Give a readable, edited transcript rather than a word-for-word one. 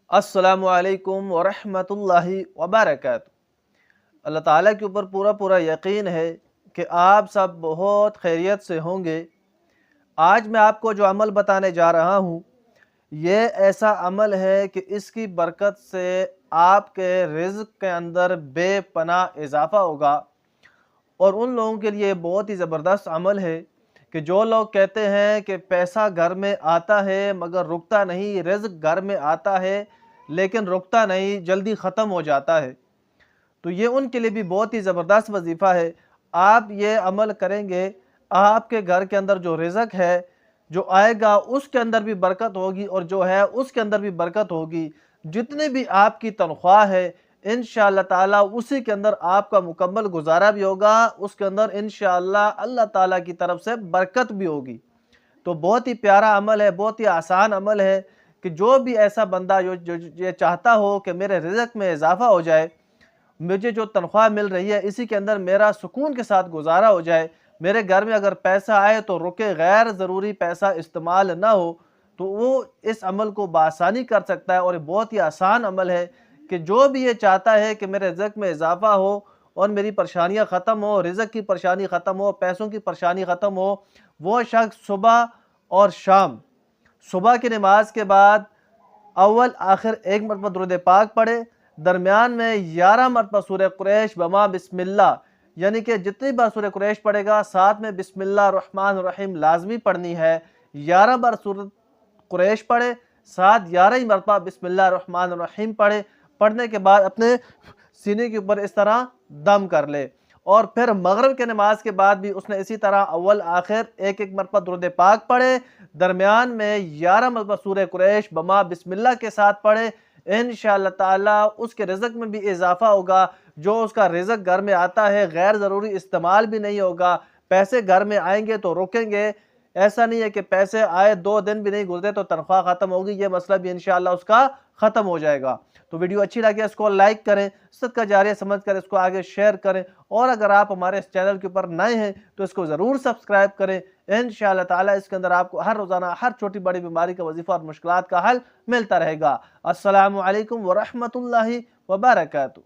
السلام علیکم ورحمۃ اللہ وبرکاتہ۔ اللہ تعالیٰ کے اوپر پورا پورا یقین ہے کہ آپ سب بہت خیریت سے ہوں گے۔ آج میں آپ کو جو عمل بتانے جا رہا ہوں، یہ ایسا عمل ہے کہ اس کی برکت سے آپ کے رزق کے اندر بے پناہ اضافہ ہوگا، اور ان لوگوں کے لیے بہت ہی زبردست عمل ہے کہ جو لوگ کہتے ہیں کہ پیسہ گھر میں آتا ہے مگر رکتا نہیں، رزق گھر میں آتا ہے لیکن رکتا نہیں، جلدی ختم ہو جاتا ہے، تو یہ ان کے لیے بھی بہت ہی زبردست وظیفہ ہے۔ آپ یہ عمل کریں گے، آپ کے گھر کے اندر جو رزق ہے جو آئے گا اس کے اندر بھی برکت ہوگی، اور جو ہے اس کے اندر بھی برکت ہوگی۔ جتنے بھی آپ کی تنخواہ ہے انشاءاللہ تعالیٰ اسی کے اندر آپ کا مکمل گزارا بھی ہوگا، اس کے اندر انشاءاللہ اللہ تعالیٰ کی طرف سے برکت بھی ہوگی۔ تو بہت ہی پیارا عمل ہے، بہت ہی آسان عمل ہے کہ جو بھی ایسا بندہ جو یہ چاہتا ہو کہ میرے رزق میں اضافہ ہو جائے، مجھے جو تنخواہ مل رہی ہے اسی کے اندر میرا سکون کے ساتھ گزارا ہو جائے، میرے گھر میں اگر پیسہ آئے تو رکے، غیر ضروری پیسہ استعمال نہ ہو، تو وہ اس عمل کو بآسانی کر سکتا ہے۔ اور یہ بہت ہی آسان عمل ہے کہ جو بھی یہ چاہتا ہے کہ میرے رزق میں اضافہ ہو اور میری پریشانیاں ختم ہو، رزق کی پریشانی ختم ہو، پیسوں کی پریشانی ختم ہو، وہ شخص صبح اور شام، صبح کی نماز کے بعد اول آخر ایک مرتبہ درود پاک پڑھے، درمیان میں 11 مرتبہ سورہ قریش بما بسم اللہ، یعنی کہ جتنی بار سورہ قریش پڑھے گا ساتھ میں بسم اللہ الرحمن الرحیم لازمی پڑھنی ہے۔ 11 بار سورہ قریش پڑھے، ساتھ 11 ہی مرتبہ بسم اللہ الرحمن الرحیم پڑھے، پڑھنے کے بعد اپنے سینے کے اوپر اس طرح دم کر لے، اور پھر مغرب کے نماز کے بعد بھی اس نے اسی طرح اول آخر ایک ایک مرتبہ درود پاک پڑھے، درمیان میں 11 مرتبہ سورہ قریش بما بسم اللہ کے ساتھ پڑھے۔ انشاءاللہ تعالیٰ اس کے رزق میں بھی اضافہ ہوگا، جو اس کا رزق گھر میں آتا ہے غیر ضروری استعمال بھی نہیں ہوگا، پیسے گھر میں آئیں گے تو رکیں گے۔ ایسا نہیں ہے کہ پیسے آئے 2 دن بھی نہیں گزرے تو تنخواہ ختم ہوگی، یہ مسئلہ بھی انشاءاللہ اس کا ختم ہو جائے گا۔ تو ویڈیو اچھی لگے اس کو لائک کریں، صدقہ جاریہ سمجھ کر اس کو آگے شیئر کریں، اور اگر آپ ہمارے اس چینل کے اوپر نئے ہیں تو اس کو ضرور سبسکرائب کریں۔ انشاءاللہ تعالیٰ اس کے اندر آپ کو ہر روزانہ ہر چھوٹی بڑی بیماری کا وظیفہ اور مشکلات کا حل ملتا رہے گا۔ السلام علیکم ورحمۃ اللہ وبرکاتہ۔